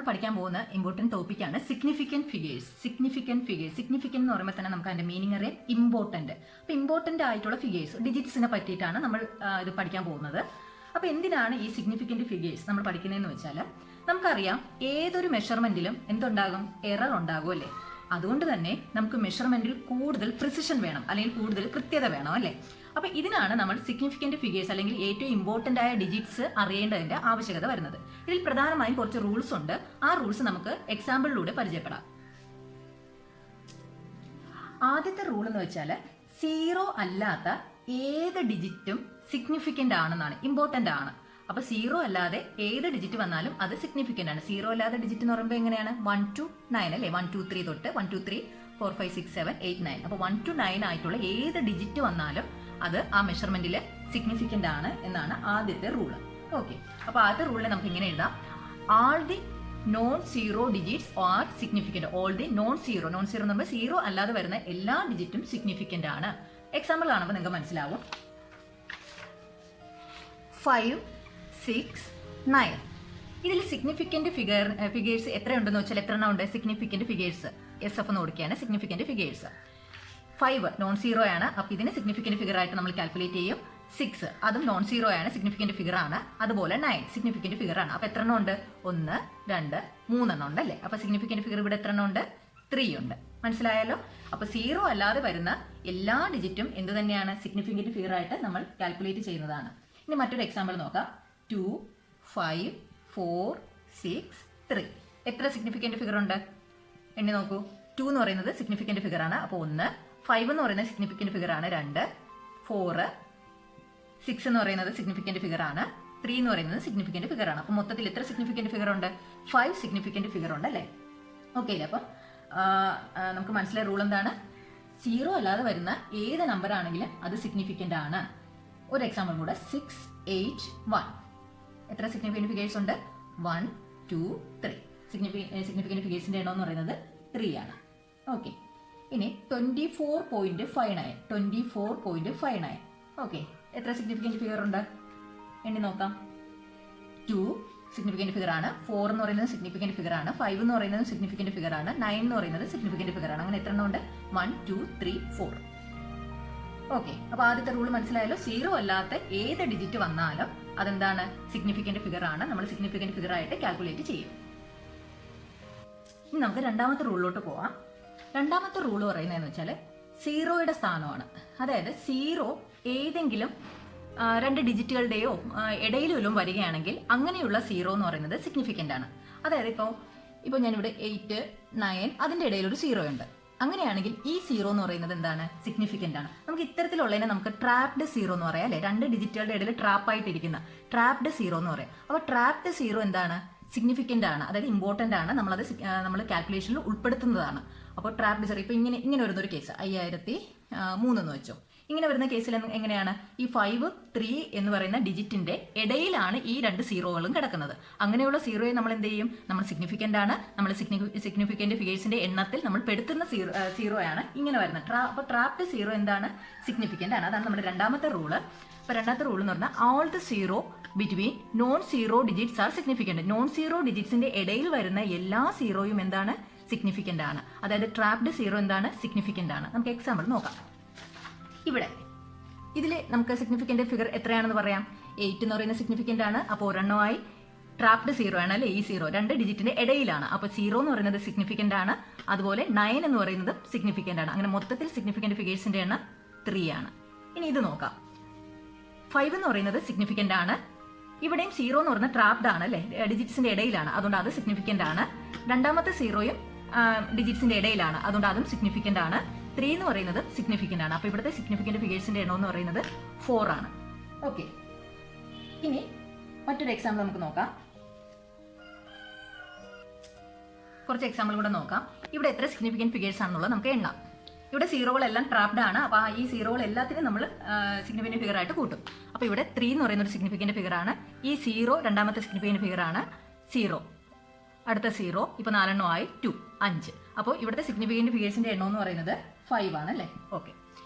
പഠിക്കാൻ പോകുന്ന ഇമ്പോർട്ടൻറ്റ് ടോപ്പിക്കാണ് സിഗ്നിഫിക്കൻറ്റ് ഫിഗേഴ്സ്. സിഗ്നിഫിക്കൻറ്റ് എന്ന് പറയുമ്പോൾ തന്നെ നമുക്ക് അതിൻ്റെ മീനിങ് അറിയാം, ഇമ്പോർട്ടൻറ്റ്. അപ്പോൾ ഇമ്പോർട്ടൻ്റ് ആയിട്ടുള്ള ഫിഗേഴ്സ്, ഡിജിറ്റ്സിനെ പറ്റിയിട്ടാണ് നമ്മൾ ഇത് പഠിക്കാൻ പോകുന്നത്. അപ്പോൾ എന്തിനാണ് ഈ സിഗ്നിഫിക്കൻറ്റ് ഫിഗേഴ്സ് നമ്മൾ പഠിക്കുന്നതെന്ന് വെച്ചാൽ, നമുക്കറിയാം ഏതൊരു മെഷർമെൻറ്റിലും എന്തുണ്ടാകും, എറർ ഉണ്ടാകും അല്ലേ. അതുകൊണ്ട് തന്നെ നമുക്ക് മെഷർമെൻറ്റിൽ കൂടുതൽ പ്രിസിഷൻ വേണം, അല്ലെങ്കിൽ കൂടുതൽ കൃത്യത വേണം അല്ലേ. അപ്പോൾ ഇതിനാണ് നമ്മൾ സിഗ്നിഫിക്കൻറ്റ് ഫിഗേഴ്സ് അല്ലെങ്കിൽ ഏറ്റവും ഇമ്പോർട്ടൻ്റ് ആയ ഡിജിറ്റ്സ് അറിയേണ്ടതിൻ്റെ ആവശ്യകത വരുന്നത്. ഇതിൽ പ്രധാനമായും കുറച്ച് റൂൾസ് ഉണ്ട്. ആ റൂൾസ് നമുക്ക് എക്സാമ്പിളിലൂടെ പരിചയപ്പെടാം. ആദ്യത്തെ റൂൾ എന്ന് വെച്ചാൽ, സീറോ അല്ലാത്ത ഏത് ഡിജിറ്റും സിഗ്നിഫിക്കൻ്റ് ആണെന്നാണ്, ഇമ്പോർട്ടൻ്റ് ആണ്. അപ്പോൾ സീറോ അല്ലാതെ ഏത് ഡിജിറ്റ് വന്നാലും അത് സിഗ്നിഫിക്കൻ്റ് ആണ്. സീറോ അല്ലാതെ ഡിജിറ്റ് എന്ന് പറയുമ്പോൾ എങ്ങനെയാണ്, 1 to 9 അല്ലേ. 1 2 3 തൊട്ട് 1 2 3 4 5 6 7 8 9. അപ്പോൾ 1 to 9 ആയിട്ടുള്ള ഏത് ഡിജിറ്റ് വന്നാലും അത് ആ മെഷർമെന്റിൽ സിഗ്നിഫിക്കൻ്റ് ആണ് എന്നാണ് ആദ്യത്തെ റൂള്. ഓക്കെ, അപ്പോൾ ആദ്യത്തെ റൂളിൽ നമുക്ക് ഇങ്ങനെ എഴുതാം, all the non zero digits are significant. All the non zero എന്ന് പറയുമ്പോൾ സീറോ അല്ലാതെ വരുന്ന എല്ലാ ഡിജിറ്റും സിഗ്നിഫിക്കൻ്റ് ആണ്. എക്സാമ്പിൾ കാണുമ്പോൾ നിങ്ങൾക്ക് മനസ്സിലാവും. 5 6 9. ഇതിൽ സിഗ്നിഫിക്കൻറ്റ് ഫിഗേഴ്സ് എത്രയുണ്ടെന്ന് വെച്ചാൽ, എത്ര എണ്ണം ഉണ്ട് സിഗ്നിഫിക്കൻറ്റ് ഫിഗേഴ്സ്? SF എന്ന് കൊടുക്കുകയാണ് സിഗ്നിഫിക്കൻറ്റ് ഫിഗേഴ്സ്. 5 നോൺ സീറോ ആണ്, അപ്പോൾ ഇതിന് സിഗ്നിഫിക്കൻറ്റ് ഫിഗർ ആയിട്ട് നമ്മൾ കാൽക്കുലേറ്റ് ചെയ്യും. 6 അതും നോൺ സീറോ ആണ്, സിഗ്നിഫിക്കൻറ്റ് ഫിഗർ ആണ്. അതുപോലെ 9 സിഗ്നിഫിക്കൻറ്റ് ഫിഗർ ആണ്. അപ്പോൾ എത്ര എണ്ണം ഉണ്ട്? 1 2 3 എണ്ണം ഉണ്ട് അല്ലേ. അപ്പോൾ സിഗ്നിഫിക്കൻറ്റ് ഫിഗർ ഇവിടെ എത്ര എണ്ണം ഉണ്ട്? 3 ഉണ്ട്. മനസ്സിലായല്ലോ. അപ്പോൾ സീറോ അല്ലാതെ വരുന്ന എല്ലാ ഡിജിറ്റും എന്ത് തന്നെയാണ്, സിഗ്നിഫിക്കൻറ്റ് ഫിഗർ ആയിട്ട് നമ്മൾ കാൽക്കുലേറ്റ് ചെയ്യുന്നതാണ്. ഇനി മറ്റൊരു എക്സാമ്പിൾ നോക്കാം. 2 5 4 6 3. എത്ര സിഗ്നിഫിക്കൻറ്റ് ഫിഗർ ഉണ്ട്? എണ്ണി നോക്കൂ. 2 എന്ന് പറയുന്നത് സിഗ്നിഫിക്കൻറ്റ് ഫിഗർ ആണ്, അപ്പോൾ 1. 5 എന്ന് പറയുന്നത് സിഗ്നിഫിക്കൻറ്റ് ഫിഗർ ആണ്, 2. 4 6 എന്ന് പറയുന്നത് സിഗ്നിഫിക്കൻറ്റ് ഫിഗർ ആണ്, 3 എന്ന് പറയുന്നത് സിഗ്നിഫിക്കൻറ്റ് ഫിഗർ ആണ്. അപ്പോൾ മൊത്തത്തിൽ എത്ര സിഗ്നിഫിക്കൻറ്റ് ഫിഗർ ഉണ്ട്? 5 സിഗ്നിഫിക്കൻറ്റ് ഫിഗർ ഉണ്ട് അല്ലേ. ഓക്കെ, അപ്പം നമുക്ക് മനസ്സിലായ റൂൾ എന്താണ്? സീറോ അല്ലാതെ വരുന്ന ഏത് നമ്പർ ആണെങ്കിലും അത് സിഗ്നിഫിക്കൻ്റ് ആണ്. ഒരു എക്സാമ്പിൾ കൂടെ, 6 8 1. എത്ര സിഗ്നിഫിക്കൻറ്റ് ഫിഗേഴ്സ് ഉണ്ട്? 1 2 3. സിഗ്നിഫിക്കൻറ്റ് ഫിഗേഴ്സിൻ്റെ എണ്ണം എന്ന് പറയുന്നത് 3 ആണ്. ഓക്കെ, ഇനി 24.59. 24.59. ഓക്കെ, എത്ര സിഗ്നിഫിക്കൻറ്റ് ഫിഗർ ഉണ്ട്? എണ്ണി നോക്കാം. 2 സിഗ്നിഫിക്കൻറ്റ് ഫിഗർ ആണ്, 4 എന്ന് പറയുന്നത് സിഗ്നിഫിക്കൻറ്റ് ഫിഗർ ആണ്, 5 എന്ന് പറയുന്നത് സിഗ്നിഫിക്കൻറ്റ് ഫിഗർ ആണ്, 9 എന്ന് പറയുന്നത് സിഗ്നിഫിക്കൻറ്റ് ഫിഗർ ആണ്. അങ്ങനെ എത്ര എണ്ണം ഉണ്ട്? 1 2 3 4. ഓക്കെ, അപ്പോൾ ആദ്യത്തെ റൂൾ മനസ്സിലായല്ലോ. സീറോ അല്ലാത്ത ഏത് ഡിജിറ്റ് വന്നാലും അതെന്താണ്, സിഗ്നിഫിക്കൻറ്റ് ഫിഗർ ആണ്. നമ്മൾ സിഗ്നിഫിക്കൻറ്റ് ഫിഗർ ആയിട്ട് കാൽക്കുലേറ്റ് ചെയ്യും. ഇനി നമുക്ക് രണ്ടാമത്തെ റൂളിലോട്ട് പോവാം. രണ്ടാമത്തെ റൂൾ പറയുന്നതെന്ന് വെച്ചാൽ, സീറോയുടെ സ്ഥാനമാണ്. അതായത് സീറോ ഏതെങ്കിലും രണ്ട് ഡിജിറ്റുകളുടെയോ ഇടയിലും വരികയാണെങ്കിൽ അങ്ങനെയുള്ള സീറോ എന്ന് പറയുന്നത് സിഗ്നിഫിക്കൻ്റ് ആണ്. അതായത് ഇപ്പോൾ ഞാനിവിടെ 8 9 അതിൻ്റെ ഇടയിൽ ഒരു സീറോ ഉണ്ട്. അങ്ങനെയാണെങ്കിൽ ഈ സീറോ എന്ന് പറയുന്നത് എന്താണ്, സിഗ്നിഫിക്കൻ്റ് ആണ്. നമുക്ക് ഇത്തരത്തിലുള്ളതിനെ നമുക്ക് ട്രാപ്ഡ് സീറോ എന്ന് പറയാം അല്ലേ. രണ്ട് ഡിജിറ്റുകളുടെ ഇടയിൽ ട്രാപ്പായിട്ടിരിക്കുന്ന ട്രാപ്ഡ് സീറോ എന്ന് പറയാം. അപ്പോൾ ട്രാപ്ഡ് സീറോ എന്താണ്, സിഗ്നിഫിക്കൻ്റ് ആണ്, അതായത് ഇമ്പോർട്ടൻ്റ് ആണ്. നമ്മൾ കാൽക്കുലേഷനിൽ ഉൾപ്പെടുത്തുന്നതാണ്. അപ്പോൾ ട്രാപ്ഡ് സീറോ ഇപ്പോൾ ഇങ്ങനെ വരുന്നൊരു കേസ് 5003 എന്ന് വെച്ചോ. ഇങ്ങനെ വരുന്ന കേസിൽ എങ്ങനെയാണ്, ഈ 5 3 എന്ന് പറയുന്ന ഡിജിറ്റിന്റെ ഇടയിലാണ് ഈ രണ്ട് സീറോകളും കിടക്കുന്നത്. അങ്ങനെയുള്ള സീറോയെ നമ്മൾ എന്ത് ചെയ്യും, നമ്മൾ സിഗ്നിഫിക്കൻ്റ് ആണ്, നമ്മൾ സിഗ്നിഫിക്കൻ്റ് ഫിഗേഴ്സിന്റെ എണ്ണത്തിൽ നമ്മൾ പെടുത്തുന്ന സീറോ ആണ് ഇങ്ങനെ വരുന്നത്. അപ്പോൾ ട്രാപ്ഡ് സീറോ എന്താണ്, സിഗ്നിഫിക്കൻ്റ് ആണ്. അതാണ് നമ്മുടെ രണ്ടാമത്തെ റൂള്. അപ്പോൾ രണ്ടാമത്തെ റൂൾ എന്ന് പറഞ്ഞാൽ, all the zero between non zero digits are significant. Non zero ഡിജിറ്റ്സിന്റെ ഇടയിൽ വരുന്ന എല്ലാ സീറോയും എന്താണ്, സിഗ്നിഫിക്കൻ്റ് ആണ്. അതായത് ട്രാപ്ഡ് സീറോ എന്താണ്, സിഗ്നിഫിക്കൻ്റ് ആണ്. നമുക്ക് എക്സാമ്പിൾ നോക്കാം. ഇവിടെ ഇതിൽ നമുക്ക് സിഗ്നിഫിക്കൻ്റ് ഫിഗർ എത്രയാണെന്ന് പറയാം. 8 എന്ന് പറയുന്നത് സിഗ്നിഫിക്കൻ്റ് ആണ്, അപ്പോൾ ഒരെണ്ണമായി. ട്രാപ്ഡ് സീറോ ആണ് അല്ലേ, ഈ സീറോ രണ്ട് ഡിജിറ്റിന്റെ ഇടയിലാണ്, അപ്പോൾ 0 എന്ന് പറയുന്നത് സിഗ്നിഫിക്കൻ്റ് ആണ്. അതുപോലെ 9 എന്ന് പറയുന്നത് സിഗ്നിഫിക്കൻ്റ് ആണ്. അങ്ങനെ മൊത്തത്തിൽ സിഗ്നിഫിക്കൻ്റ് ഫിഗേഴ്സിന്റെ എണ്ണം 3 ആണ്. ഇനി ഇത് നോക്കാം. 5 എന്ന് പറയുന്നത് സിഗ്നിഫിക്കൻ്റ് ആണ്. ഇവിടെയും 0 എന്ന് പറയുന്നത് ട്രാപ്ഡ് ആണ് അല്ലേ, ഡിജിറ്റ്സിന്റെ ഇടയിലാണ്, അതുകൊണ്ട് അത് സിഗ്നിഫിക്കൻ്റ് ആണ്. രണ്ടാമത്തെ സീറോയും ഡിജിറ്റ്സിന്റെ ഇടയിലാണ്, അതുകൊണ്ട് അതും സിഗ്നിഫിക്കൻ്റ് ആണ്. 3 എന്ന് പറയുന്നത് സിഗ്നിഫിക്കൻ്റ് ആണ്. അപ്പോൾ ഇവിടുത്തെ സിഗ്നിഫിക്കൻ്റ് ഫിഗേഴ്സിന്റെ എണ്ണം എന്ന് പറയുന്നത് 4 ആണ്. ഓക്കെ, ഇനി മറ്റൊരു എക്സാമ്പിൾ നമുക്ക് നോക്കാം. കുറച്ച് എക്സാമ്പിൾ കൂടെ നോക്കാം. ഇവിടെ എത്ര സിഗ്നിഫിക്കൻ്റ് ഫിഗേഴ്സ് ആണെന്നുള്ളത് നമുക്ക് എണ്ണാം. ഇവിടെ സീറോകളെല്ലാം ട്രാപ്ഡ് ആണ്, അപ്പോൾ ഈ സീറോകൾ എല്ലാത്തിനും നമ്മൾ സിഗ്നിഫിക്കൻ്റ് ഫിഗർ ആയിട്ട് കൂട്ടും. അപ്പോൾ ഇവിടെ 3 എന്ന് പറയുന്ന ഒരു സിഗ്നിഫിക്കൻ്റ് ഫിഗർ ആണ്. ഈ 0 രണ്ടാമത്തെ സിഗ്നിഫിക്കൻ്റ് ഫിഗർ ആണ്. 0 അടുത്ത 0, ഇപ്പോൾ 4 എണ്ണമായി 2 5. അപ്പോൾ ഇവിടുത്തെ സിഗ്നിഫിക്കൻ്റ് ഫിഗേഴ്സിന്റെ എണ്ണം എന്ന് പറയുന്നത് 5 ആണ് അല്ലേ. ഓക്കെ,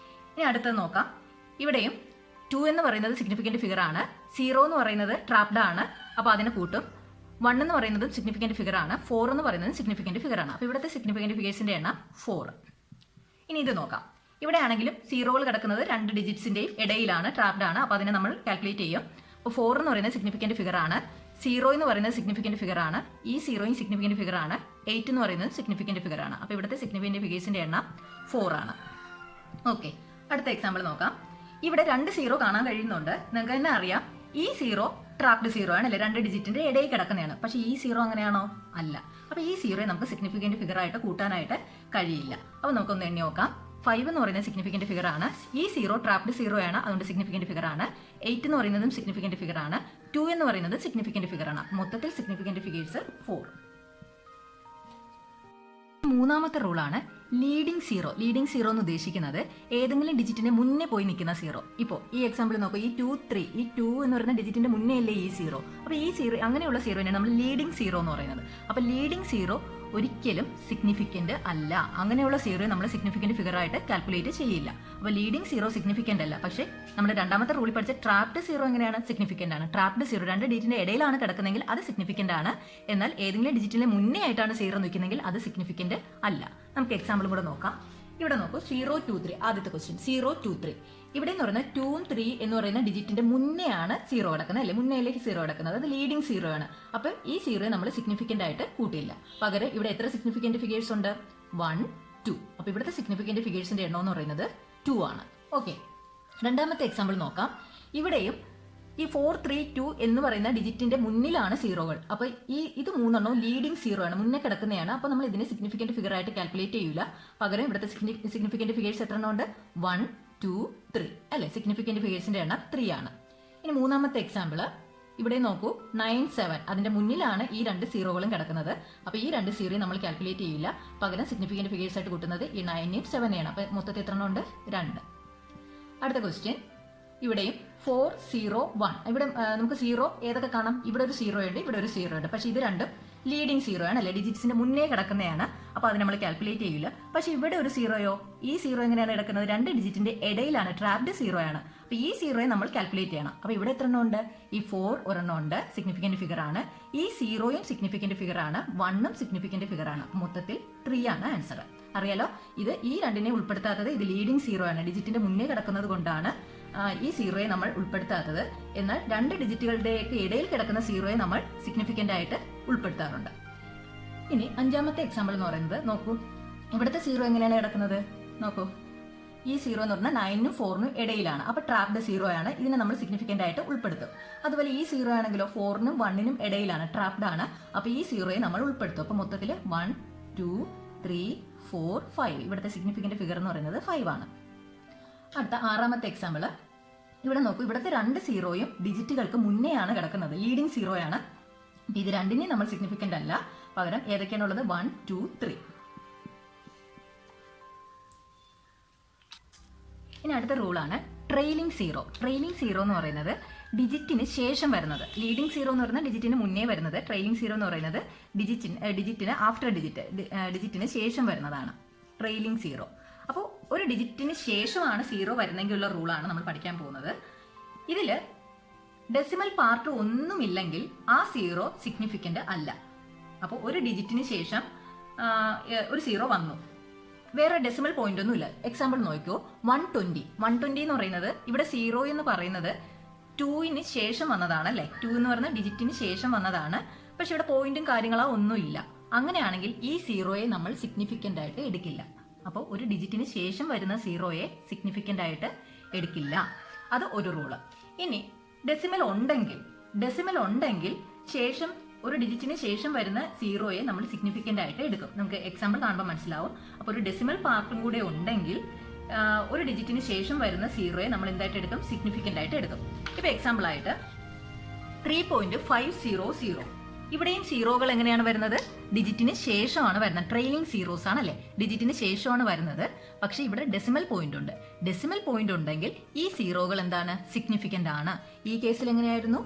ഇനി അടുത്തത് നോക്കാം. ഇവിടെയും 2 എന്ന് പറയുന്നത് സിഗ്നിഫിക്കൻ്റ് ഫിഗർ ആണ്. 0 എന്ന് പറയുന്നത് ട്രാപ്ഡ് ആണ്, അപ്പോൾ അതിനെ കൂട്ടും. 1 എന്ന് പറയുന്നത് സിഗ്നിഫിക്കൻറ്റ് ഫിഗർ ആണ്, 4 എന്ന് പറയുന്നത് സിഗ്നിഫിക്കൻറ്റ് ഫിഗർ ആണ്. അപ്പോൾ ഇവിടുത്തെ സിഗ്നിഫിക്കൻറ്റ് ഫിഗേഴ്സിൻ്റെ എണ്ണം 4. ഇനി ഇത് നോക്കാം. ഇവിടെ ആണെങ്കിലും സീറോകൾ കിടക്കുന്നത് 2 ഡിജിറ്റ്സിൻ്റെയും ഇടയിലാണ്, ട്രാപ്ഡ് ആണ്. അപ്പോൾ അതിനെ നമ്മൾ കാൽക്കുലേറ്റ് ചെയ്യും. അപ്പോൾ 4 എന്ന് പറയുന്നത് സിഗ്നിഫിക്കൻറ്റ് ഫിഗർ ആണ്, 0 എന്ന് പറയുന്നത് സിഗ്നിഫിക്കൻറ്റ് ഫിഗർ ആണ്, ഈ 0യും സിഗ്നിഫിക്കൻറ്റ് ഫിഗർ ആണ്, 8 എന്ന് പറയുന്നത് സിഗ്നിഫിക്കൻറ്റ് ഫിഗർ ആണ്. അപ്പോൾ ഇവിടുത്തെ സിഗ്നിഫിക്കൻറ്റ് ഫിഗേഴ്സിൻ്റെ എണ്ണം 4 ആണ്. ഓക്കെ, അടുത്ത എക്സാമ്പിൾ നോക്കാം. ഇവിടെ 2 0 കാണാൻ കഴിയുന്നുണ്ട്. നിങ്ങൾക്ക് തന്നെ അറിയാം ഈ 0 ട്രാപ്ഡ് 0 ആണ് അല്ലേ, 2 ഡിജിറ്റിന്റെ ഇടയിൽ കിടക്കുന്നതാണ്. പക്ഷേ ഈ 0 അങ്ങനെയാണോ? അല്ല. അപ്പോൾ ഈ 0യെ നമുക്ക് സിഗ്നിഫിക്കൻറ്റ് ഫിഗർ ആയിട്ട് കൂട്ടാനായിട്ട് കഴിയില്ല. അപ്പോൾ നമുക്കൊന്ന് എണ്ണി നോക്കാം. 5 എന്ന് പറയുന്നത് സിഗ്നിഫിക്കൻറ്റ് ഫിഗർ ആണ്, ഈ 0 ട്രാപ്ഡ് 0 ആണ്, അതുകൊണ്ട് സിഗ്നിഫിക്കൻറ്റ് ഫിഗർ ആണ്. 8 എന്ന് പറയുന്നതും സിഗ്നിഫിക്കൻറ്റ് ഫിഗർ ആണ്, 2 എന്ന് പറയുന്നത് സിഗ്നിഫിക്കൻറ്റ് ഫിഗർ ആണ്. മൊത്തത്തിൽ സിഗ്നിഫിക്കൻറ്റ് ഫിഗേഴ്സ് 4. മൂന്നാമത്തെ റൂളാണ് ലീഡിംഗ് 0. ലീഡിംഗ് 0 എന്ന് ഉദ്ദേശിക്കുന്നത് ഏതെങ്കിലും ഡിജിറ്റിന്റെ മുന്നേ പോയി നിൽക്കുന്ന 0. ഇപ്പോൾ ഈ എക്സാമ്പിൾ നോക്കൂ, ഈ 2 3, ഈ 2 എന്ന് പറയുന്ന ഡിജിറ്റിന്റെ മുന്നേ അല്ലേ ഈ 0. അപ്പോൾ ഈ 0 അങ്ങനെയുള്ള 0നെ നമ്മൾ ലീഡിംഗ് 0 എന്ന് പറയുന്നത്. അപ്പോൾ ലീഡിംഗ് 0 ഒരിക്കലും സിഗ്നിഫിക്കന്റ് അല്ല. അങ്ങനെയുള്ള 0യെ നമ്മൾ സിഗ്നിഫിക്കന്റ് ഫിഗർ ആയിട്ട് കാൽക്കുലേറ്റ് ചെയ്യില്ല. അപ്പോൾ ലീഡിംഗ് 0 സിഗ്നിഫിക്കന്റ് അല്ല. പക്ഷേ നമ്മൾ രണ്ടാമത്തെ റൂളിൽ പഠിച്ച ട്രാപ്ഡ് 0 എങ്ങനെയാണ്? സിഗ്നിഫിക്കന്റ് ആണ്. ട്രാപ്ഡ് 0 2 ഡിജിറ്റിന്റെ ഇടയിലാണ് കിടക്കുന്നെങ്കിൽ അത് സിഗ്നിഫിക്കന്റ് ആണ്. എന്നാൽ ഏതെങ്കിലും ഡിജിറ്റിന്റെ മുന്നേ ആയിട്ടാണ് 0 നിൽക്കുന്നെങ്കിൽ അത് സിഗ്നിഫിക്കന്റ് അല്ല. നമുക്ക് എക്സാമ്പിളും കൂടെ നോക്കാം. ഇവിടെ നോക്കൂ, 0 2 3. ആദ്യത്തെ ക്വസ്റ്റ്യൻ 0 2 3. ഇവിടെ എന്ന് പറയുന്നത് 2 3 എന്ന് പറയുന്ന ഡിജിറ്റിന്റെ മുന്നേ ആണ് 0 കിടക്കുന്നത് അല്ലേ, മുന്നേലേക്ക് 0 കിടക്കുന്നത്. അത് ലീഡിംഗ് 0 ആണ്. അപ്പോൾ ഈ 0യെ നമ്മൾ സിഗ്നിഫിക്കന്റ് ആയിട്ട് കൂട്ടില്ല. പകരം ഇവിടെ എത്ര സിഗ്നിഫിക്കന്റ് ഫിഗേഴ്സ് ഉണ്ട്? 1 2. അപ്പോൾ ഇവിടുത്തെ സിഗ്നിഫിക്കന്റ് ഫിഗേഴ്സിന്റെ എണ്ണം എന്ന് പറയുന്നത് 2 ആണ്. ഓക്കെ, രണ്ടാമത്തെ എക്സാമ്പിൾ നോക്കാം. ഇവിടെയും ഈ 4 3 2 എന്ന് പറയുന്ന ഡിജിറ്റിന്റെ മുന്നിലാണ് 0കൾ. അപ്പോൾ ഇത് മൂന്നെണ്ണവും ലീഡിംഗ് 0 ആണ്, മുന്നേ കിടക്കുന്നതാണ്. അപ്പോൾ നമ്മൾ ഇതിനെ സിഗ്നിഫിക്കന്റ് ഫിഗർ ആയിട്ട് കാൽക്കുലേറ്റ് ചെയ്യില്ല. പകരം ഇവിടുത്തെ സിഗ്നിഫിക്കന്റ് ഫിഗേഴ്സ് എത്ര എണ്ണം ഉണ്ട്? 1 2 3 അല്ലേ, സിഗ്നിഫിക്കന്റ് ഫിഗേഴ്സിന്റെ എണ്ണം 3 ആണ്. ഇനി മൂന്നാമത്തെ എക്സാമ്പിൾ ഇവിടെ നോക്കൂ, 9 7. അതിന്റെ മുന്നിലാണ് ഈ 2 0കളും കിടക്കുന്നത്. അപ്പോൾ ഈ 2 0യെ നമ്മൾ കാൽക്കുലേറ്റ് ചെയ്യില്ല. പകരം സിഗ്നിഫിക്കന്റ് ഫിഗേഴ്സ് ആയിട്ട് കൂട്ടുന്നത് ഈ 9യും 7നെയാണ്. അപ്പോൾ മൊത്തത്തിൽ എത്ര എണ്ണം ഉണ്ട്? 2. അടുത്ത ക്വസ്റ്റ്യൻ ഇവിടെയും 4 0 1. ഇവിടെ നമുക്ക് 0 ഏതൊക്കെ കാണാം? ഇവിടെ ഒരു 0 ഉണ്ട്, ഇവിടെ ഒരു 0 ഉണ്ട്. പക്ഷേ ഇത് രണ്ടും ലീഡിംഗ് 0 ആണ് അല്ലേ, ഡിജിറ്റ്സിന്റെ മുന്നേ കിടക്കുന്നതാണ്. അപ്പോൾ അത് നമ്മൾ കാൽക്കുലേറ്റ് ചെയ്യില്ല. പക്ഷേ ഇവിടെ ഒരു 0യോ, ഈ 0 എങ്ങനെയാണ് കിടക്കുന്നത്? 2 ഡിജിറ്റിന്റെ ഇടയിലാണ്, ട്രാപ്ഡ് 0 ആണ്. അപ്പോൾ ഈ 0യെ നമ്മൾ കാൽക്കുലേറ്റ് ചെയ്യണം. അപ്പോൾ ഇവിടെ എത്ര എണ്ണം ഉണ്ട്? ഈ 4 ഒരെണ്ണം ഉണ്ട്, സിഗ്നിഫിക്കന്റ് ഫിഗർ ആണ്. ഈ 0യും സിഗ്നിഫിക്കന്റ് ഫിഗർ ആണ്, 1ഉം സിഗ്നിഫിക്കന്റ് ഫിഗർ ആണ്. മൊത്തത്തിൽ 3 ആണ് ആൻസർ. അറിയാലോ, ഇത് ഈ രണ്ടിനെ ഉൾപ്പെടുത്താത്തത് ഇത് ലീഡിംഗ് 0 ആണ്, ഡിജിറ്റിന്റെ മുന്നേ കിടക്കുന്നത് കൊണ്ടാണ് ഈ 0യെ നമ്മൾ ഉൾപ്പെടുത്താത്തത്. എന്നാൽ 2 ഡിജിറ്റുകളുടെയൊക്കെ ഇടയിൽ കിടക്കുന്ന 0യെ നമ്മൾ സിഗ്നിഫിക്കന്റ് ആയിട്ട് ഉൾപ്പെടുത്താറുണ്ട്. ഇനി അഞ്ചാമത്തെ എക്സാമ്പിൾ എന്ന് പറയുന്നത് നോക്കൂ, ഇവിടുത്തെ 0 എങ്ങനെയാണ് കിടക്കുന്നത്? നോക്കൂ, ഈ 0 എന്ന് പറഞ്ഞാൽ 9നും 4നും ഇടയിലാണ്. അപ്പോൾ ട്രാപ്ഡ് 0 ആണ്, ഇതിനെ നമ്മൾ സിഗ്നിഫിക്കന്റ് ആയിട്ട് ഉൾപ്പെടുത്തും. അതുപോലെ ഈ 0 ആണെങ്കിലോ 4നും 1നും ഇടയിലാണ്, ട്രാപ്ഡ് ആണ്. അപ്പോൾ ഈ 0യെ നമ്മൾ ഉൾപ്പെടുത്തും. അപ്പോൾ മൊത്തത്തിൽ 1 2 3 4 5. ഇവിടുത്തെ സിഗ്നിഫിക്കന്റ് ഫിഗർ എന്ന് പറയുന്നത് 5 ആണ്. അടുത്ത ആറാമത്തെ എക്സാമ്പിൾ ഇവിടെ നോക്കൂ, ഇവിടുത്തെ 2 0യും ഡിജിറ്റുകൾക്ക് മുന്നേ ആണ് കിടക്കുന്നത്, ലീഡിംഗ് 0 ആണ്. ഇത് രണ്ടിനെയും നമ്മൾ സിഗ്നിഫിക്കന്റ് അല്ല. പകരം ഏതൊക്കെയാണുള്ളത്? 1 2 3. ഇനി അടുത്ത റൂളാണ് ട്രെയിലിംഗ് 0. ട്രെയിലിംഗ് 0 എന്ന് പറയുന്നത് ഡിജിറ്റിന് ശേഷം വരുന്നത്. ലീഡിംഗ് 0 എന്ന് പറയുന്നത് ഡിജിറ്റിന് മുന്നേ വരുന്നത്. ട്രെയിലിംഗ് 0 എന്ന് പറയുന്നത് ഡിജിറ്റിന് ആഫ്റ്റർ ഡിജിറ്റിന് ശേഷം വരുന്നതാണ് ട്രെയിലിംഗ് 0. അപ്പോൾ ഒരു ഡിജിറ്റിന് ശേഷമാണ് 0 വരുന്നെങ്കിലുള്ള റൂളാണ് നമ്മൾ പഠിക്കാൻ പോകുന്നത്. ഇതിൽ ഡെസിമൽ പാർട്ട് ഒന്നുമില്ലെങ്കിൽ ആ 0 സിഗ്നിഫിക്കന്റ് അല്ല. അപ്പോൾ ഒരു ഡിജിറ്റിന് ശേഷം ഒരു 0 വന്നു, വേറെ ഡെസിമൽ പോയിന്റ് ഒന്നുമില്ല. എക്സാമ്പിൾ നോക്കിയോ, 120 എന്ന് പറയുന്നത് ഇവിടെ 0 എന്ന് പറയുന്നത് 2ന് ശേഷം വന്നതാണ് അല്ലേ, 2 എന്ന് പറയുന്ന ഡിജിറ്റിന് ശേഷം വന്നതാണ്. പക്ഷെ ഇവിടെ പോയിന്റും കാര്യങ്ങളോ ഒന്നുമില്ല. അങ്ങനെയാണെങ്കിൽ ഈ 0യെ നമ്മൾ സിഗ്നിഫിക്കന്റ് ആയിട്ട് എടുക്കില്ല. അപ്പോൾ ഒരു ഡിജിറ്റിന് ശേഷം വരുന്ന 0യെ സിഗ്നിഫിക്കന്റ് ആയിട്ട് എടുക്കില്ല. അത് ഒരു റൂള്. ഇനി ഡെസിമൽ ഉണ്ടെങ്കിൽ ശേഷം ഒരു ഡിജിറ്റിന് ശേഷം വരുന്ന 0യെ നമ്മൾ സിഗ്നിഫിക്കന്റ് ആയിട്ട് എടുക്കും. നമുക്ക് എക്സാമ്പിൾ കാണുമ്പോൾ മനസ്സിലാവും. അപ്പോൾ ഒരു ഡെസിമൽ പാർട്ടും കൂടെ ഉണ്ടെങ്കിൽ ഒരു ഡിജിറ്റിന് ശേഷം വരുന്ന 0യെ നമ്മൾ എന്തായിട്ട് എടുക്കും? സിഗ്നിഫിക്കന്റ് ആയിട്ട് എടുക്കും. ഇപ്പോൾ എക്സാമ്പിൾ ആയിട്ട് 3.500. ഇവിടെയും 0കൾ എങ്ങനെയാണ് വരുന്നത്? ഡിജിറ്റിന് ശേഷമാണ് വരുന്നത്. ട്രെയിലിംഗ് 0s ആണല്ലേ, ഡിജിറ്റിന് ശേഷമാണ് വരുന്നത്. പക്ഷേ ഇവിടെ ഡെസിമൽ പോയിന്റ് ഉണ്ട്. ഡെസിമൽ പോയിന്റ് ഉണ്ടെങ്കിൽ ഈ 0കൾ എന്താണ്? സിഗ്നിഫിക്കന്റ് ആണ്. ഈ കേസിൽ എങ്ങനെയായിരുന്നു?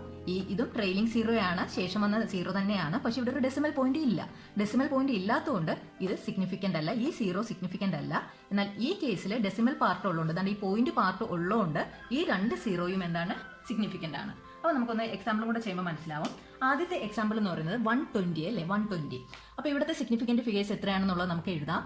ഇതും ട്രെയിലിംഗ് 0 ആണ്, ശേഷം വന്ന 0 തന്നെയാണ്. പക്ഷെ ഇവിടെ ഒരു ഡെസിമൽ പോയിന്റ് ഇല്ല. ഡെസിമൽ പോയിന്റ് ഇല്ലാത്തതുകൊണ്ട് ഇത് സിഗ്നിഫിക്കന്റ് അല്ല, ഈ 0 സിഗ്നിഫിക്കന്റ് അല്ല. എന്നാൽ ഈ കേസിൽ ഡെസിമൽ പാർട്ട് ഉള്ളതുകൊണ്ട്, അതാണ് ഈ പോയിന്റ് പാർട്ട് ഉള്ളതുകൊണ്ട് ഈ 2 0യും എന്താണ്? സിഗ്നിഫിക്കന്റ് ആണ്. അപ്പോൾ നമുക്കൊന്ന് എക്സാമ്പിളും കൂടെ ചെയ്യുമ്പോൾ മനസ്സിലാവും. ആദ്യത്തെ എക്സാമ്പിൾ എന്ന് പറയുന്നത് 120 അല്ലേ, 120. അപ്പോൾ ഇവിടുത്തെ സിഗ്നിഫിക്കൻറ്റ് ഫിഗേഴ്സ് എത്രയാണെന്നുള്ളത് നമുക്ക് എഴുതാം.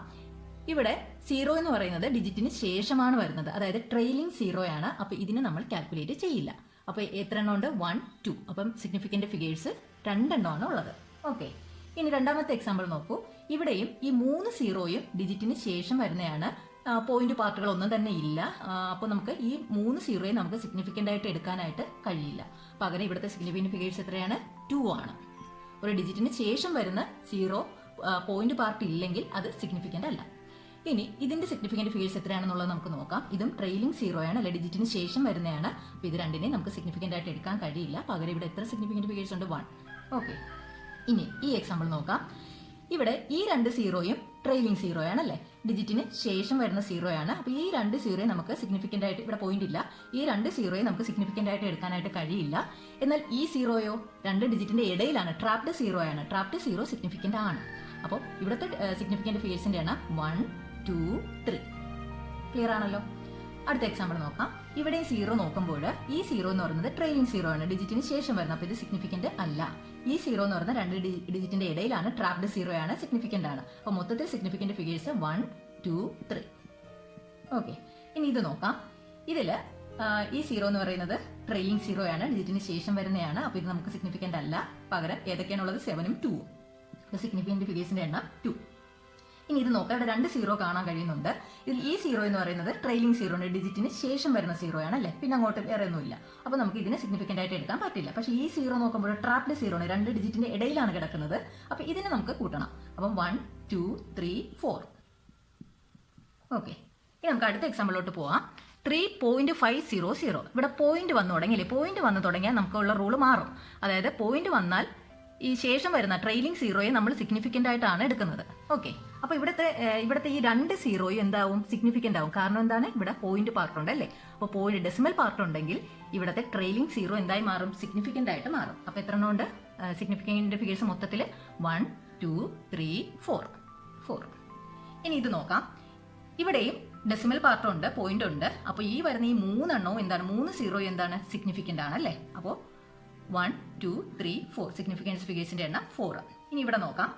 ഇവിടെ 0 എന്ന് പറയുന്നത് ഡിജിറ്റിന് ശേഷമാണ് വരുന്നത്, അതായത് ട്രെയിലിംഗ് 0 ആണ്. അപ്പോൾ ഇതിന് നമ്മൾ കാൽക്കുലേറ്റ് ചെയ്യില്ല. അപ്പോൾ എത്ര എണ്ണം ഉണ്ട്? 1, 2. അപ്പം സിഗ്നിഫിക്കൻറ്റ് ഫിഗേഴ്സ് 2 എണ്ണമാണ് ഉള്ളത്. ഓക്കെ, ഇനി രണ്ടാമത്തെ എക്സാമ്പിൾ നോക്കൂ. ഇവിടെയും ഈ 3 0യും ഡിജിറ്റിന് ശേഷം വരുന്നതാണ്. പോയിന്റ് പാർട്ടുകളൊന്നും തന്നെ ഇല്ല. അപ്പോൾ നമുക്ക് ഈ 3 0യും നമുക്ക് സിഗ്നിഫിക്കൻ്റ് ആയിട്ട് എടുക്കാനായിട്ട് കഴിയില്ല. പകരം ഇവിടുത്തെ സിഗ്നിഫിക്കൻറ്റ് ഫിഗേഴ്സ് എത്രയാണ്? 2 ആണ്. ഒരു ഡിജിറ്റിന് ശേഷം വരുന്ന 0 പോയിന്റ് പാർട്ട് ഇല്ലെങ്കിൽ അത് സിഗ്നിഫിക്കൻ്റ് അല്ല. ഇനി ഇതിന്റെ സിഗ്നിഫിക്കൻറ്റ് ഫിഗേഴ്സ് എത്രയാണെന്നുള്ളത് നമുക്ക് നോക്കാം. ഇതും ട്രെയിലിംഗ് 0 ആണ്, അല്ലെ, ഡിജിറ്റിന് ശേഷം വരുന്നതാണ്. അപ്പോൾ ഇത് രണ്ടിനെയും നമുക്ക് സിഗ്നിഫിക്കൻ്റ് ആയിട്ട് എടുക്കാൻ കഴിയില്ല. പകരം ഇവിടെ എത്ര സിഗ്നിഫിക്കൻറ്റ് ഫിഗേഴ്സ് ഉണ്ട്? 1. ഓക്കെ, ഇനി ഈ എക്സാമ്പിൾ നോക്കാം. ഇവിടെ ഈ 2 0യും ട്രെയിലിംഗ് 0 ആണ്, അല്ലേ, ഡിജിറ്റിന് ശേഷം വരുന്ന 0 ആണ്. അപ്പോൾ ഈ 2 0യും നമുക്ക് സിഗ്നിഫിക്കൻ്റ് ആയിട്ട്, ഇവിടെ പോയിന്റ് ഇല്ല, ഈ 2 0യും നമുക്ക് സിഗ്നിഫിക്കൻ്റ് ആയിട്ട് എടുക്കാനായിട്ട് കഴിയില്ല. എന്നാൽ ഈ 0യോ 2 ഡിജിറ്റിന്റെ ഇടയിലാണ്, ട്രാപ്ഡ് 0 ആണ്. ട്രാപ്ഡ് 0 സിഗ്നിഫിക്കൻ്റ് ആണ്. അപ്പോൾ ഇവിടുത്തെ സിഗ്നിഫിക്കൻ്റ് ഫിഗേഴ്സിന്റെ എണ്ണം 1, 2, 3. ക്ലിയർ ആണല്ലോ. അടുത്ത എക്സാമ്പിൾ നോക്കാം. ഇവിടെ 0 നോക്കുമ്പോൾ ഈ 0 എന്ന് പറയുന്നത് ട്രെയിലിംഗ് 0 ആണ്, ഡിജിറ്റിന് ശേഷം വരുന്നത്. അപ്പോൾ ഇത് സിഗ്നിഫിക്കൻ്റ് അല്ല. ഈ 0 എന്ന് പറയുന്നത് 2 ഡിജിറ്റിന്റെ ഇടയിലാണ്, ട്രാപ്ഡ് 0 ആണ്, സിഗ്നിഫിക്കൻ്റ് ആണ്. അപ്പോൾ മൊത്തത്തിൽ സിഗ്നിഫിക്കൻ്റ് ഫിഗേഴ്സ് 1, 2, 3. ഓക്കെ, ഇനി ഇത് നോക്കാം. ഇതിൽ ഈ 0 എന്ന് പറയുന്നത് ട്രെയിലിംഗ് 0 ആണ്, ഡിജിറ്റിന് ശേഷം വരുന്നതാണ്. അപ്പോൾ ഇത് നമുക്ക് സിഗ്നിഫിക്കൻ്റ് അല്ല. പകരം ഏതൊക്കെയാണുള്ളത്? 7ഉം 2ഉം. അപ്പോൾ സിഗ്നിഫിക്കൻ്റ് ഫിഗേഴ്സിന്റെ എണ്ണം 2. ഇനി ഇത് നോക്കാം. ഇവിടെ 2 0 കാണാൻ കഴിയുന്നുണ്ട്. ഇതിൽ ഈ 0 എന്ന് പറയുന്നത് ട്രെയിലിംഗ് 0 ആണ്, ഡിജിറ്റിന് ശേഷം വരുന്ന 0 ആണ്, അല്ലേ, പിന്നെ അങ്ങോട്ട് വേറെ ഒന്നുമില്ല. അപ്പോൾ നമുക്ക് ഇതിനെ സിഗ്നിഫിക്കൻ്റ് ആയിട്ട് എടുക്കാൻ പറ്റില്ല. പക്ഷേ ഈ 0 നോക്കുമ്പോൾ ട്രാപ്ഡ് 0 ആണ്, 2 ഡിജിറ്റിന്റെ ഇടയിലാണ് കിടക്കുന്നത്. അപ്പോൾ ഇതിനെ നമുക്ക് കൂട്ടണം. അപ്പം 1, 2, 3, 4. ഓക്കെ, ഇനി നമുക്ക് അടുത്ത എക്സാമ്പിളിലോട്ട് പോവാം. 3.500. ഇവിടെ പോയിന്റ് വന്നു തുടങ്ങിയില്ലേ? പോയിന്റ് വന്നു തുടങ്ങിയാൽ നമുക്കുള്ള റൂള് മാറും. അതായത് പോയിന്റ് വന്നാൽ ഈ ശേഷം വരുന്ന ട്രെയിലിംഗ് 0യെ നമ്മൾ സിഗ്നിഫിക്കൻ്റ് ആയിട്ടാണ് എടുക്കുന്നത്. ഓക്കെ, അപ്പോൾ ഇവിടുത്തെ ഈ 2 0യും എന്താവും? സിഗ്നിഫിക്കൻ്റ് ആവും. കാരണം എന്താണ്? ഇവിടെ പോയിന്റ് പാർട്ട് ഉണ്ട്, അല്ലേ. അപ്പോൾ പോയിന്റ് ഡെസിമൽ പാർട്ട് ഉണ്ടെങ്കിൽ ഇവിടുത്തെ ട്രെയിലിംഗ് 0 എന്തായി മാറും? സിഗ്നിഫിക്കൻ്റ് ആയിട്ട് മാറും. അപ്പോൾ എത്ര എണ്ണം ഉണ്ട്? സിഗ്നിഫിക്കൻ്റ് ഫിഗേഴ്സ് മൊത്തത്തിൽ 1, 2, 3, 4. ഇനി ഇത് നോക്കാം. ഇവിടെയും ഡെസിമൽ പാർട്ട് ഉണ്ട്, പോയിന്റ് ഉണ്ട്. അപ്പോൾ ഈ വരുന്ന ഈ 3 എണ്ണവും എന്താണ്? 3 0 എന്താണ്? സിഗ്നിഫിക്കൻ്റ് ആണ്, അല്ലേ. അപ്പോൾ 1, 2, 3, 4 സിഗ്നിഫിക്കൻസ് ഫിഗേഴ്സിന്റെ എണ്ണം 4. ഇനി ഇവിടെ നോക്കാം.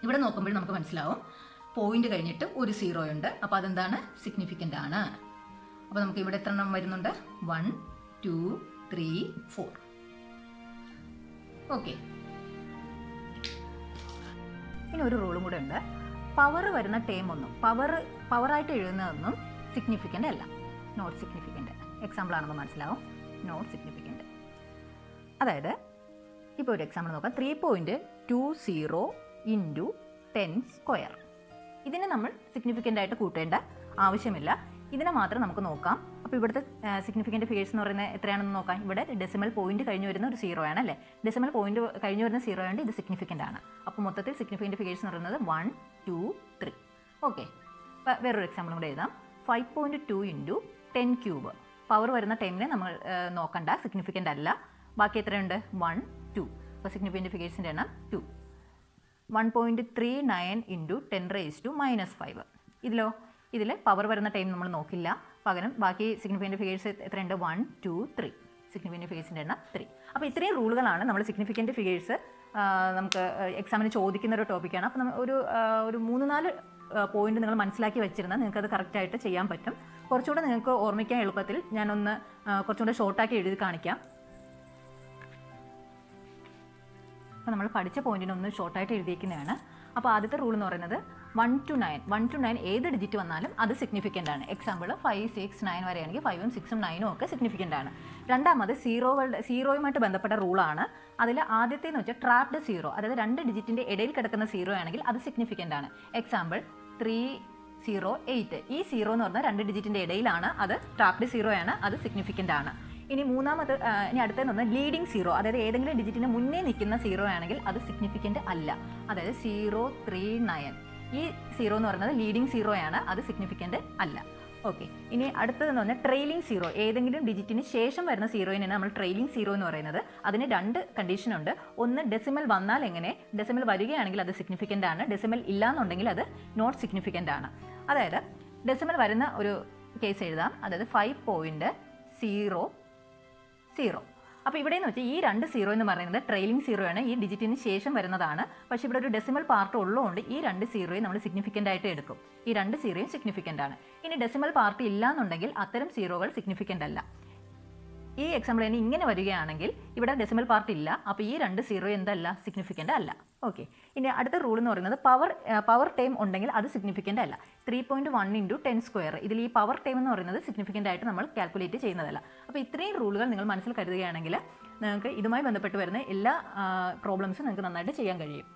ഇവിടെ നോക്കുമ്പോൾ നമുക്ക് മനസ്സിലാവും പോയിന്റ് കഴിഞ്ഞിട്ട് ഒരു 0 ഉണ്ട്. അപ്പോൾ അതെന്താണ്? സിഗ്നിഫിക്കൻ്റ് ആണ്. അപ്പോൾ നമുക്ക് ഇവിടെ എത്ര എണ്ണം വരുന്നുണ്ട്? 1, 2, 3, 4. ഓക്കെ, ഇനി ഒരു റൂളും കൂടെ ഉണ്ട്. പവർ വരുന്ന ടേം ഒന്നും പവറായിട്ട് എഴുതുന്നതൊന്നും സിഗ്നിഫിക്കൻ്റ് അല്ല, നോട്ട് സിഗ്നിഫിക്കൻ്റ്. എക്സാമ്പിൾ ആണെന്ന് മനസ്സിലാവും. Not significant. അതായത് ഇപ്പോൾ ഒരു എക്സാമ്പിൾ നോക്കാം. 3.20 × 10 സ്ക്വയർ. ഇതിനെ നമ്മൾ സിഗ്നിഫിക്കൻ്റ് ആയിട്ട് കൂട്ടേണ്ട ആവശ്യമില്ല. ഇതിനെ മാത്രം നമുക്ക് നോക്കാം. അപ്പോൾ ഇവിടുത്തെ സിഗ്നിഫിക്കൻ്റ് ഫിഗേഴ്സ് എന്ന് പറയുന്നത് എത്രയാണെന്ന് നോക്കാം. ഇവിടെ ഡെസിമൽ പോയിന്റ് കഴിഞ്ഞ് വരുന്ന ഒരു 0 ആണ്, അല്ലേ. ഡെസിമൽ പോയിന്റ് കഴിഞ്ഞ് വരുന്ന 0 ആയതുകൊണ്ട് ഇത് സിഗ്നിഫിക്കൻ്റ് ആണ്. അപ്പോൾ മൊത്തത്തിൽ സിഗ്നിഫിക്കൻ്റ് ഫിഗേഴ്സ് എന്ന് പറയുന്നത് 1, 2, 3. ഓക്കെ, വേറൊരു എക്സാമ്പിൾ കൂടെ എഴുതാം. 5.2 × 10³ പവർ വരുന്ന ടൈമിനെ നമ്മൾ നോക്കണ്ട, സിഗ്നിഫിക്കൻ്റ് അല്ല. ബാക്കി എത്രയുണ്ട്? 1, 2. അപ്പോൾ സിഗ്നിഫിക്കൻ്റ് ഫിഗേഴ്സിൻ്റെ എണ്ണം 2. 1.39 × 10⁻⁻5. ഇതിൽ പവർ വരുന്ന ടൈം നമ്മൾ നോക്കില്ല. പകരം ബാക്കി സിഗ്നിഫിക്കൻ്റ് ഫിഗേഴ്സ് എത്രയുണ്ട്? 1, 2, 3. സിഗ്നിഫിക്കൻ്റ് ഫിഗേഴ്സിൻ്റെ എണ്ണം 3. അപ്പോൾ ഇത്രയും റൂളുകളാണ് നമ്മൾ സിഗ്നിഫിക്കൻ്റ് ഫിഗേഴ്സ് നമുക്ക് എക്സാമിന് ചോദിക്കുന്ന ഒരു ടോപ്പിക്കാണ്. അപ്പോൾ നമ്മൾ ഒരു 3-4 പോയിന്റ് നിങ്ങൾ മനസ്സിലാക്കി വെച്ചിരുന്നാൽ നിങ്ങൾക്കത് കറക്റ്റായിട്ട് ചെയ്യാൻ പറ്റും. കുറച്ചുകൂടെ നിങ്ങൾക്ക് ഓർമ്മിക്കാൻ എളുപ്പത്തിൽ ഞാനൊന്ന് കുറച്ചുകൂടെ ഷോർട്ടാക്കി എഴുതി കാണിക്കാം. അപ്പോൾ നമ്മൾ പഠിച്ച പോയിന്റിനെ ഒന്ന് ഷോർട്ടായിട്ട് എഴുതിയിരിക്കുന്നതാണ്. അപ്പോൾ ആദ്യത്തെ റൂൾ എന്ന് പറയുന്നത് 1 to 9 ഏത് ഡിജിറ്റ് വന്നാലും അത് സിഗ്നിഫിക്കൻ്റ് ആണ്. എക്സാമ്പിൾ 5, 6, 9 വരെയാണെങ്കിൽ 5ഉം 6ഉം 9ഉം ഒക്കെ സിഗ്നിഫിക്കൻ്റ് ആണ്. രണ്ടാമത് 0യുമായിട്ട് ബന്ധപ്പെട്ട റൂളാണ്. അതിൽ ആദ്യത്തേന്ന് വെച്ചാൽ ട്രാപ്ഡ് 0, അതായത് 2 ഡിജിറ്റിൻ്റെ ഇടയിൽ കിടക്കുന്ന 0 ആണെങ്കിൽ അത് സിഗ്നിഫിക്കൻ്റ് ആണ്. എക്സാമ്പിൾ 308. ഈ 0 എന്ന് പറഞ്ഞാൽ 2 ഡിജിറ്റിൻ്റെ ഇടയിലാണ്, അത് ട്രാപ്ഡ് 0 ആണ്, അത് സിഗ്നിഫിക്കൻ്റ് ആണ്. ഇനി അടുത്തതെന്ന് പറഞ്ഞാൽ ലീഡിങ് 0, അതായത് ഏതെങ്കിലും ഡിജിറ്റിന് മുന്നേ നിൽക്കുന്ന 0 ആണെങ്കിൽ അത് സിഗ്നിഫിക്കൻ്റ് അല്ല. അതായത് 039 ഈ 0 എന്ന് പറയുന്നത് ലീഡിങ് 0 ആണ്, അത് സിഗ്നിഫിക്കൻ്റ് അല്ല. ഓക്കെ, ഇനി അടുത്തതെന്ന് പറഞ്ഞാൽ ട്രെയിലിംഗ് 0, ഏതെങ്കിലും ഡിജിറ്റിന് ശേഷം വരുന്ന 0നെ നമ്മൾ ട്രെയിലിംഗ് 0 എന്ന് പറയുന്നത്. അതിന് 2 കണ്ടീഷൻ ഉണ്ട്. ഒന്ന്, ഡെസിമൽ വന്നാൽ എങ്ങനെ? ഡെസിമൽ വരികയാണെങ്കിൽ അത് സിഗ്നിഫിക്കൻ്റ് ആണ്, ഡെസിമൽ ഇല്ല എന്നുണ്ടെങ്കിൽ അത് നോട്ട് സിഗ്നിഫിക്കൻ്റ് ആണ്. അതായത് ഡെസിമൽ വരുന്ന ഒരു കേസ് എഴുതാം. അതായത് 5.00. അപ്പോൾ ഇവിടെ എന്ന് വെച്ചാൽ ഈ 2 സീറോ എന്ന് പറയുന്നത് ട്രെയിലിംഗ് സീറോ ആണ്, ഈ ഡിജിറ്റിന് ശേഷം വരുന്നതാണ്. പക്ഷേ ഇവിടെ ഒരു ഡെസിമൽ പാർട്ട് ഉള്ളതുകൊണ്ട് ഈ 2 സീറോയും നമ്മൾ സിഗ്നിഫിക്കൻ്റ് ആയിട്ട് എടുക്കും. ഈ 2 സീറോയും സിഗ്നിഫിക്കൻ്റ് ആണ്. ഇനി ഡെസിമൽ പാർട്ട് ഇല്ല എന്നുണ്ടെങ്കിൽ അത്തരം സീറോകൾ സിഗ്നിഫിക്കൻ്റ് അല്ല. ഈ എക്സാമ്പിൾ തന്നെ ഇങ്ങനെ വരികയാണെങ്കിൽ ഇവിടെ ഡെസിമൽ പാർട്ട് ഇല്ല, അപ്പോൾ ഈ 2 സീറോ എന്തല്ല, സിഗ്നിഫിക്കൻ്റ് അല്ല. ഓക്കെ, ഇനി അടുത്ത റൂൾ എന്ന് പറയുന്നത് പവർ ടൈം ഉണ്ടെങ്കിൽ അത് സിഗ്നിഫിക്കൻ്റ് അല്ല. 3.1 × 10² ഇതിൽ ഈ പവർ ടൈം എന്ന് പറയുന്നത് സിഗ്നിഫിക്കൻ്റ് ആയിട്ട് നമ്മൾ കാൽക്കുലേറ്റ് ചെയ്യുന്നതല്ല. അപ്പോൾ ഇത്രയും റൂളുകൾ നിങ്ങൾ മനസ്സിൽ കരുതുകയാണെങ്കിൽ നിങ്ങൾക്ക് ഇതുമായി ബന്ധപ്പെട്ട് വരുന്ന എല്ലാ പ്രോബ്ലംസും നിങ്ങൾക്ക് നന്നായിട്ട് ചെയ്യാൻ കഴിയും.